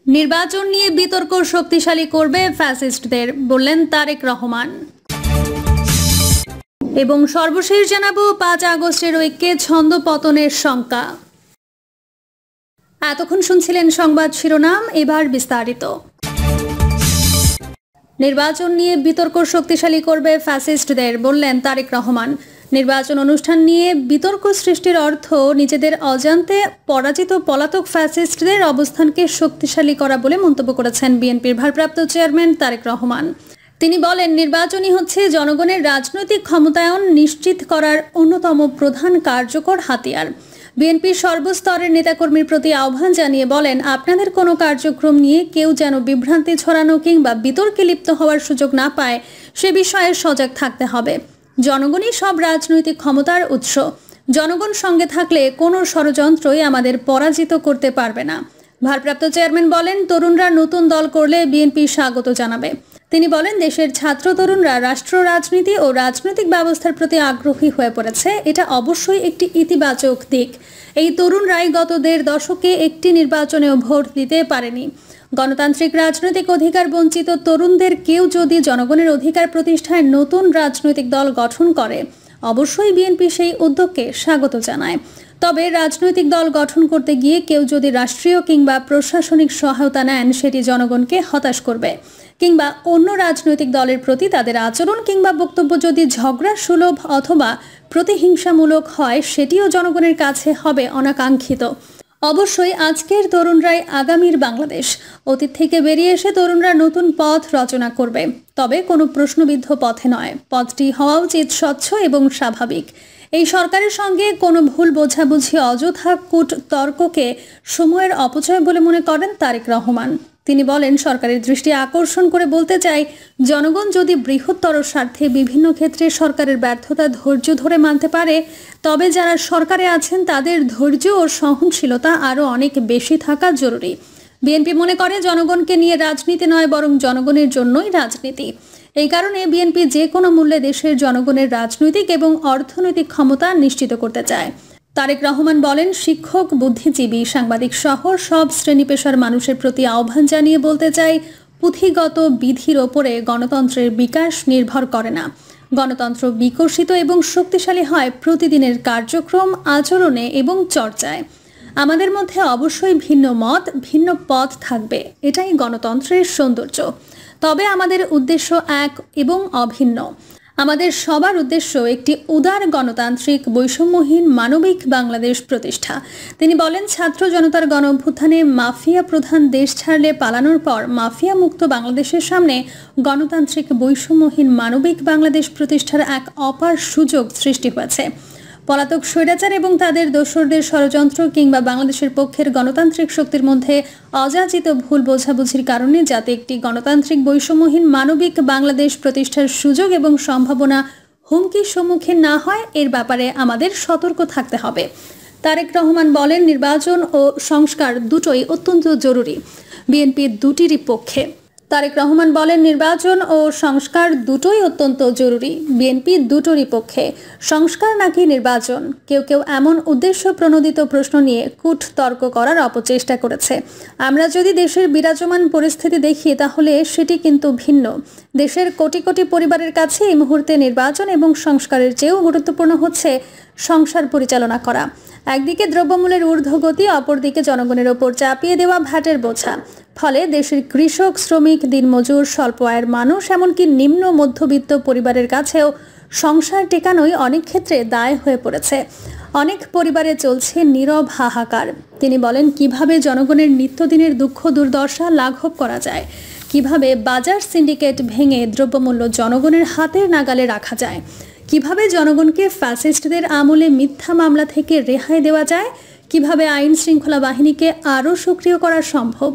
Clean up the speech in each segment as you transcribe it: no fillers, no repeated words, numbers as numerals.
নির্বাচন নিয়ে বিতর্ক শক্তিশালী করবে ফ্যাসিস্টদের, বললেন তারেক রহমান। এবং সর্বশেষ জানাবো 5 আগস্টের ঐক্যে ছন্দ পতনের শঙ্কা। এতক্ষণ শুনছিলেন সংবাদ শিরোনাম, এবার বিস্তারিত। নির্বাচন নিয়ে বিতর্ক শক্তিশালী করবে ফ্যাসিস্টদের, বললেন তারেক রহমান। নির্বাচন অনুষ্ঠান নিয়ে বিতর্ক সৃষ্টির অর্থ নিজেদের অজান্তে পরাজিত পলাতক ফ্যাসিস্টদের অবস্থানকে শক্তিশালী করা বলে মন্তব্য করেছেন বিএনপির ভারপ্রাপ্ত চেয়ারম্যান তারেক রহমান। তিনি বলেন, নির্বাচনই হচ্ছে জনগণের রাজনৈতিক ক্ষমতায়ন নিশ্চিত করার অন্যতম প্রধান কার্যকর হাতিয়ার। বিএনপির সর্বস্তরের নেতাকর্মীর প্রতি আহ্বান জানিয়ে বলেন, আপনাদের কোনো কার্যক্রম নিয়ে কেউ যেন বিভ্রান্তি ছড়ানো কিংবা বিতর্কে লিপ্ত হওয়ার সুযোগ না পায়, সে বিষয়ে সজাগ থাকতে হবে। জনগণই সব রাজনৈতিক ক্ষমতার উৎস। জনগণ সঙ্গে থাকলে কোনো ষড়যন্ত্রই আমাদের পরাজিত করতে পারবে না। ভারপ্রাপ্ত চেয়ারম্যান বলেন, তরুণরা নতুন দল করলে বিএনপি স্বাগত জানাবে। তিনি বলেন, দেশের ছাত্র তরুণরা রাষ্ট্র রাজনীতি ও রাজনৈতিক ব্যবস্থার প্রতি আগ্রহী হয়ে পড়েছে, এটা অবশ্যই একটি ইতিবাচক দিক। এই তরুণরাই গত 1.5 দশকে একটি নির্বাচনেও ভোট দিতে পারেনি। গণতান্ত্রিক রাজনৈতিক অধিকার বঞ্চিত তরুণদের কেউ যদি জনগণের অধিকার প্রতিষ্ঠায় নতুন রাজনৈতিক দল গঠন করে, অবশ্যই বিএনপি সেই উদ্যোগকে স্বাগত জানায়। তবে রাজনৈতিক দল গঠন করতে গিয়ে কেউ যদি রাষ্ট্রীয় কিংবা প্রশাসনিক সহায়তা নেন, সেটি জনগণকে হতাশ করবে। কিংবা অন্য রাজনৈতিক দলের প্রতি তাদের আচরণ কিংবা বক্তব্য যদি ঝগড়া সুলভ অথবা প্রতিহিংসামূলক হয়, সেটিও জনগণের কাছে হবে অনাকাঙ্ক্ষিত। অবশ্যই আজকের তরুণরাই আগামীর বাংলাদেশ। অতীত থেকে বেরিয়ে এসে তরুণরা নতুন পথ রচনা করবে, তবে কোনো প্রশ্নবিদ্ধ পথে নয়। পথটি হওয়া উচিত স্বচ্ছ এবং স্বাভাবিক। এই সরকারের সঙ্গে কোনো ভুল বোঝাবুঝি, অযথা কূট তর্ককে সময়ের অপচয় বলে মনে করেন তারেক রহমান। তিনি বলেন, সরকারের দৃষ্টি আকর্ষণ করে বলতে চাই, জনগণ যদি বৃহত্তর স্বার্থে বিভিন্ন ক্ষেত্রে সরকারের ব্যর্থতা ধৈর্য ধরে মানতে পারে, তবে যারা সরকারে আছেন তাদের ধৈর্য ও সহনশীলতা আরও অনেক বেশি থাকা জরুরি। বিএনপি মনে করে, জনগণকে নিয়ে রাজনীতি নয়, বরং জনগণের জন্যই রাজনীতি। এই কারণে বিএনপি যে কোনো মূল্যে দেশের জনগণের রাজনৈতিক এবং অর্থনৈতিক ক্ষমতা নিশ্চিত করতে চায়। তারেক রহমান বলেন, শিক্ষক, বুদ্ধিজীবী, সাংবাদিক সহ সব শ্রেণী পেশার মানুষের প্রতি আহ্বান জানিয়ে বলতে চাই, পুঁথিগত বিধির ওপরে গণতন্ত্রের বিকাশ নির্ভর করে না। গণতন্ত্র বিকশিত এবং শক্তিশালী হয় প্রতিদিনের কার্যক্রম, আচরণে এবং চর্চায়। আমাদের মধ্যে অবশ্যই ভিন্ন মত, ভিন্ন পথ থাকবে, এটাই গণতন্ত্রের সৌন্দর্য। তবে আমাদের উদ্দেশ্য এক এবং অভিন্ন। আমাদের সবার উদ্দেশ্য একটি উদার, গণতান্ত্রিক, বৈষম্যহীন, মানবিক বাংলাদেশ প্রতিষ্ঠা। তিনি বলেন, ছাত্র জনতার গণ অভ্যুত্থানে মাফিয়া প্রধান দেশ ছাড়লে পালানোর পর মাফিয়া মুক্ত বাংলাদেশের সামনে গণতান্ত্রিক, বৈষম্যহীন, মানবিক বাংলাদেশ প্রতিষ্ঠার এক অপার সুযোগ সৃষ্টি হয়েছে। পলাতক স্বৈরাচার এবং তাদের দোসরদের ষড়যন্ত্র কিংবা বাংলাদেশের পক্ষের গণতান্ত্রিক শক্তির মধ্যে অযাচিত ভুল বোঝাবুঝির কারণে যাতে একটি গণতান্ত্রিক, বৈষম্যহীন, মানবিক বাংলাদেশ প্রতিষ্ঠার সুযোগ এবং সম্ভাবনা হুমকির সম্মুখীন না হয়, এর ব্যাপারে আমাদের সতর্ক থাকতে হবে। তারেক রহমান বলেন, নির্বাচন ও সংস্কার দুটোই অত্যন্ত জরুরি। বিএনপি দুটিরই পক্ষে। তারেক রহমান বলেন, নির্বাচন ও সংস্কার দুটোই অত্যন্ত জরুরি। বিএনপি দুটোরই পক্ষে। সংস্কার নাকি নির্বাচন? কেউ কেউ এমন উদ্দেশ্য প্রণোদিত প্রশ্ন নিয়ে কূট তর্ক করার অপচেষ্টা করেছে। আমরা যদি দেশের বিরাজমান পরিস্থিতি দেখি, তাহলে সেটি কিন্তু ভিন্ন। দেশের কোটি কোটি পরিবারের কাছে এই মুহূর্তে নির্বাচন এবং সংস্কারের চেয়েও গুরুত্বপূর্ণ হচ্ছে সংসার পরিচালনা করা। একদিকে দ্রব্যমূল্যের ঊর্ধ্বগতি, অপরদিকে জনগণের ওপর চাপিয়ে দেওয়া ভ্যাটের বোঝা। ফলে দেশের কৃষক, শ্রমিক, দিনমজুর, স্বল্প আয়ের মানুষ, এমনকি নিম্ন মধ্যবিত্ত পরিবারের কাছেও সংসার টেকানোই অনেক ক্ষেত্রে দায় হয়ে পড়েছে। অনেক পরিবারে চলছে নীরব হাহাকার। তিনি বলেন, কিভাবে জনগণের নিত্যদিনের দুঃখ দুর্দশা লাঘব করা যায়, কিভাবে বাজার সিন্ডিকেট ভেঙে দ্রব্যমূল্য জনগণের হাতের নাগালে রাখা যায়, কিভাবে জনগণকে ফ্যাসিস্টদের আমলে মিথ্যা মামলা থেকে রেহাই দেওয়া যায়, কিভাবে আইন শৃঙ্খলা বাহিনীকে আরও সক্রিয় করা সম্ভব,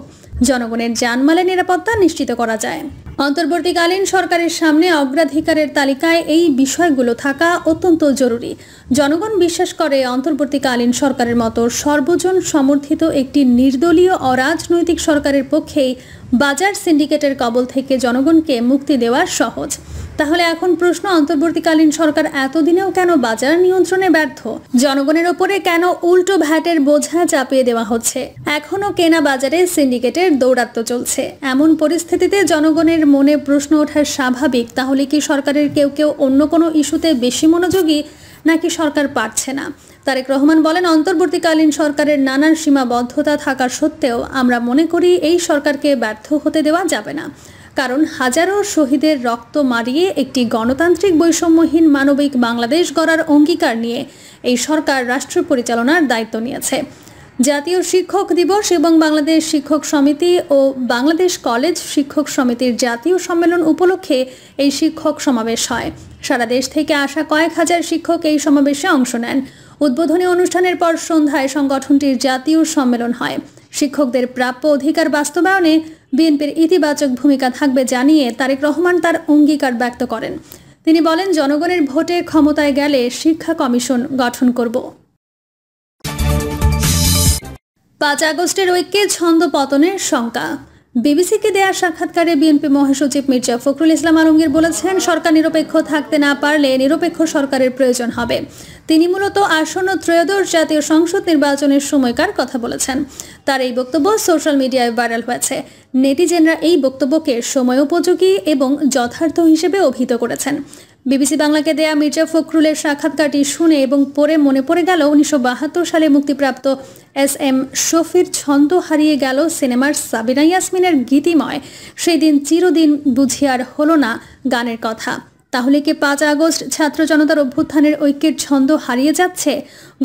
জনগণের জানমালের নিরাপত্তা নিশ্চিত করা যায়। অন্তর্বর্তীকালীন সরকারের সামনে অগ্রাধিকারের তালিকায় এই বিষয়গুলো থাকা অত্যন্ত জরুরি। জনগণ বিশ্বাস করে অন্তর্বর্তীকালীন সরকারের মতো সর্বজন সমর্থিত একটি নির্দলীয় অরাজনৈতিক সরকারের পক্ষেই বাজার সিন্ডিকেটের কবল থেকে জনগণকে মুক্তি দেওয়া সহজ। তাহলে এখন প্রশ্ন, অন্তর্বর্তীকালীন সরকার এতদিনেও কেন বাজার নিয়ন্ত্রণে ব্যর্থ? জনগণের ওপরে কেন উল্টো ভ্যাটের বোঝা চাপিয়ে দেওয়া হচ্ছে? এখনো কেনা বাজারে সিন্ডিকেটের দৌরাত্ম্য চলছে। এমন পরিস্থিতিতে জনগণের মনে প্রশ্ন ওঠা স্বাভাবিক, তাহলে কি সরকারের কেউ কেউ অন্য কোনো ইস্যুতে বেশি মনোযোগী, নাকি সরকার পারছে না? তারেক রহমান বলেন, অন্তর্বর্তীকালীন সরকারের নানান সীমাবদ্ধতা থাকা সত্ত্বেও আমরা মনে করি এই সরকারকে ব্যর্থ হতে দেওয়া যাবে না। কারণ হাজারো শহীদের রক্ত মারিয়ে একটি গণতান্ত্রিক বৈষম্যহীন মানবিক বাংলাদেশ গড়ার অঙ্গীকার নিয়ে এই সরকার রাষ্ট্র পরিচালনার দায়িত্ব নিয়েছে। জাতীয় শিক্ষক দিবস এবং বাংলাদেশ শিক্ষক সমিতি ও বাংলাদেশ কলেজ শিক্ষক সমিতির জাতীয় সম্মেলন উপলক্ষে এই শিক্ষক সমাবেশ হয়। সারা দেশ থেকে আসা কয়েক হাজার শিক্ষক এই সমাবেশে অংশ নেন। উদ্বোধনী অনুষ্ঠানের পর সন্ধ্যায় সংগঠনটির জাতীয় সম্মেলন হয়। শিক্ষকদের প্রাপ্য অধিকার বাস্তবায়নে বিএনপির ইতিবাচক ভূমিকা থাকবে জানিয়ে তারেক রহমান তার অঙ্গীকার ব্যক্ত করেন। তিনি বলেন, জনগণের ভোটে ক্ষমতায় গেলে শিক্ষা কমিশন গঠন করব। 5 আগস্টের ঐক্যে ছন্দ পতনের শঙ্কা। বিবিসিকে দেয়া সাক্ষাৎকারে বিএনপি মহাসচিব মির্জা ফখরুল ইসলাম আলমগীর বলেছেন, সরকার নিরপেক্ষ থাকতে না পারলে নিরপেক্ষ সরকারের প্রয়োজন হবে। তিনি মূলত আসন্ন ত্রয়োদশ জাতীয় সংসদ নির্বাচনের সময়কার কথা বলেছেন। তার এই বক্তব্য সোশ্যাল মিডিয়ায় ভাইরাল হয়েছে। নেটিজেনরা এই বক্তব্যকে সময়োপযোগী এবং যথার্থ হিসেবে অভিহিত করেছেন। বিবিসি বাংলাকে দেয়া মির্জা ফখরুলের সাক্ষাৎকারটি শুনে এবং পড়ে মনে পড়ে গেল 1972 সালে মুক্তিপ্রাপ্ত SM শফির ছন্দ হারিয়ে গেল সিনেমার সাবিনা ইয়াসমিনের গীতিময় সেই দিন চিরদিন বুঝি আর হলো না গানের কথা। তাহলে কি 5 আগস্ট ছাত্র জনতার অভ্যুত্থানের ঐক্যের ছন্দ হারিয়ে যাচ্ছে?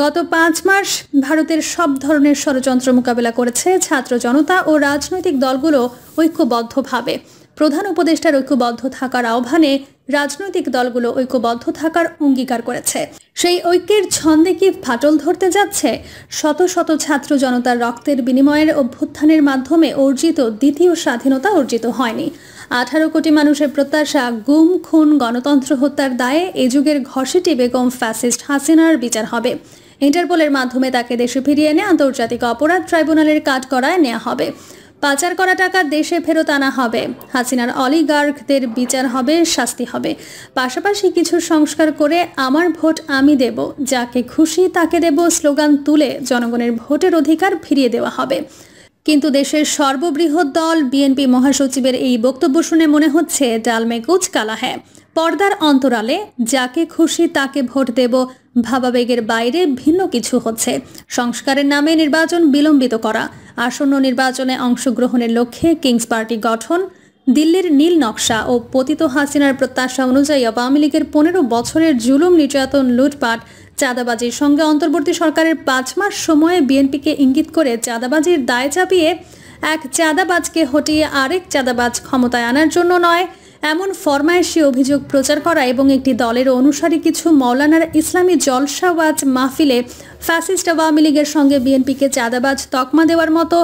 গত 5 মাস ভারতের সব ধরনের ষড়যন্ত্র মোকাবেলা করেছে ছাত্র জনতা ও রাজনৈতিক দলগুলো ঐক্যবদ্ধভাবে। প্রধান উপদেষ্টার ঐক্যবদ্ধ থাকার আহ্বানে রাজনৈতিক দলগুলো ঐক্যবদ্ধ থাকার অঙ্গীকার করেছে। সেই ঐক্যের ছন্দে কি ফাটল ধরতে যাচ্ছে? শত শত ছাত্র জনতার রক্তের বিনিময়ের অভ্যুত্থানের মাধ্যমে অর্জিত দ্বিতীয় স্বাধীনতা অর্জিত হয়নি। 18 কোটি মানুষের প্রত্যাশা, গুম খুন গণতন্ত্র হত্যার দায়ে এ যুগের ঘসেটি বেগম ফ্যাসিস্ট হাসিনার বিচার হবে। ইন্টারপোলের মাধ্যমে তাকে দেশে ফিরিয়ে এনে আন্তর্জাতিক অপরাধ ট্রাইব্যুনালের কাঠগড়ায় নেওয়া হবে। পাচার করা টাকা দেশে ফেরত আনা হবে। হাসিনার অলিগার্কদের বিচার হবে, শাস্তি হবে। পাশাপাশি কিছু সংস্কার করে আমার ভোট আমি দেব, যাকে খুশি তাকে দেব স্লোগান তুলে জনগণের ভোটের অধিকার ফিরিয়ে দেওয়া হবে। কিন্তু দেশের সর্ববৃহৎ দল বিএনপি মহাসচিবের এই বক্তব্য শুনে মনে হচ্ছে ডাল মে কুচ কালা হ্যায়। পর্দার অন্তরালে যাকে খুশি তাকে ভোট দেব ভাবাবেগের বাইরে ভিন্ন কিছু হচ্ছে। সংস্কারের নামে নির্বাচন বিলম্বিত করা, আসন্ন নির্বাচনে অংশগ্রহণের লক্ষ্যে কিংস পার্টি গঠন, দিল্লির নীল নকশা ও পতিত হাসিনার প্রত্যাশা অনুযায়ী আওয়ামী লীগের 15 বছরের জুলুম নির্যাতন লুটপাট চাঁদাবাজির সঙ্গে অন্তর্বর্তী সরকারের 5 মাস সময়ে বিএনপিকে ইঙ্গিত করে চাঁদাবাজির দায় চাপিয়ে এক চাঁদাবাজকে হটিয়ে আরেক চাঁদাবাজ ক্ষমতায় আনার জন্য নয়, এমন ফরমায়েশি অভিযোগ প্রচার করা এবং একটি দলের অনুসারী কিছু মৌলানার ইসলামী জলসাওয়াজ মাহফিলে ফ্যাসিস্ট আওয়ামী লীগের সঙ্গে বিএনপিকে চাঁদাবাজ তকমা দেওয়ার মতো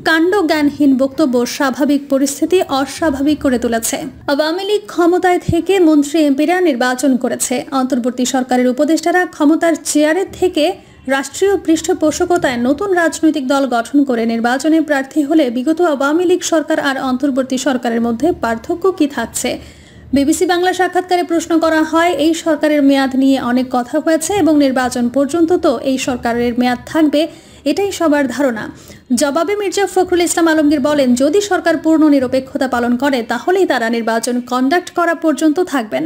কাণ্ডজ্ঞানহীন বক্তব্য স্বাভাবিক পরিস্থিতি অস্বাভাবিক করে তুলেছে। আওয়ামী লীগ ক্ষমতায় থেকে মন্ত্রী এমপিরা নির্বাচন করেছে। অন্তর্বর্তী সরকারের উপদেষ্টারা ক্ষমতার চেয়ারে থেকে রাষ্ট্রীয় পৃষ্ঠপোষকতায় নতুন রাজনৈতিক দল গঠন করে নির্বাচনে প্রার্থী হলে বিগত আওয়ামী লীগ সরকার আর অন্তর্বর্তী সরকারের মধ্যে পার্থক্য কি থাকছে? বিবিসি বাংলা সাক্ষাৎকারে প্রশ্ন করা হয়, এই সরকারের মেয়াদ নিয়ে অনেক কথা হয়েছে এবং নির্বাচন পর্যন্ত তো এই সরকারের মেয়াদ থাকবে, এটাই সবার ধারণা। জবাবে মির্জা ফখরুল ইসলাম আলমগীর বলেন, যদি সরকার পূর্ণ নিরপেক্ষতা পালন করে তাহলেই তারা নির্বাচন কন্ডাক্ট করা পর্যন্ত থাকবেন,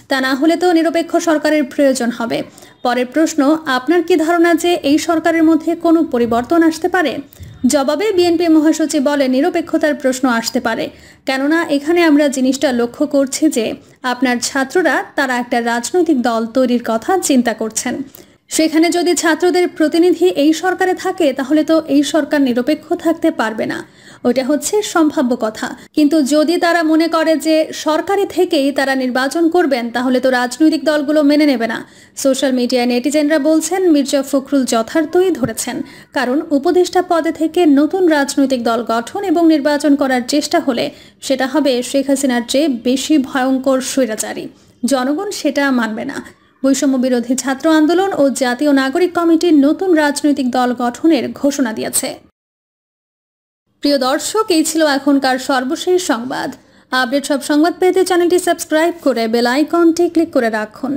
তা না হলে তো নিরপেক্ষ সরকারের প্রয়োজন হবে। পরের প্রশ্ন, আপনার কি ধারণা যে এই সরকারের মধ্যে কোনো পরিবর্তন আসতে পারে? জবাবে বিএনপি মহাসচিব বলেন, নিরপেক্ষতার প্রশ্ন আসতে পারে, কেননা এখানে আমরা জিনিসটা লক্ষ্য করছি যে আপনার ছাত্ররা তারা একটা রাজনৈতিক দল তৈরির কথা চিন্তা করছেন। সেখানে যদি ছাত্রদের প্রতিনিধি এই সরকারে থাকে তাহলে তো এই সরকার নিরপেক্ষ থাকতে পারবে না, ওটা হচ্ছে সম্ভাব্য কথা। কিন্তু যদি তারা মনে করে যে সরকারি থেকেই তারা নির্বাচন করবেন তাহলে তো রাজনৈতিক দলগুলো মেনে নেবে না। সোশ্যাল মিডিয়ায় নেটিজেনরা বলছেন মির্জা ফখরুল যথার্থই ধরেছেন, কারণ উপদেষ্টা পদে থেকে নতুন রাজনৈতিক দল গঠন এবং নির্বাচন করার চেষ্টা হলে সেটা হবে শেখ হাসিনার চেয়ে বেশি ভয়ঙ্কর স্বৈরাচারী। জনগণ সেটা মানবে না। বৈষম্য বিরোধী ছাত্র আন্দোলন ও জাতীয় নাগরিক কমিটি নতুন রাজনৈতিক দল গঠনের ঘোষণা দিয়েছে। প্রিয় দর্শক, এই ছিল এখনকার সর্বশেষ সংবাদ। আপডেট সব সংবাদ পেতে চ্যানেলটি সাবস্ক্রাইব করে বেল আইকনটি ক্লিক করে রাখুন।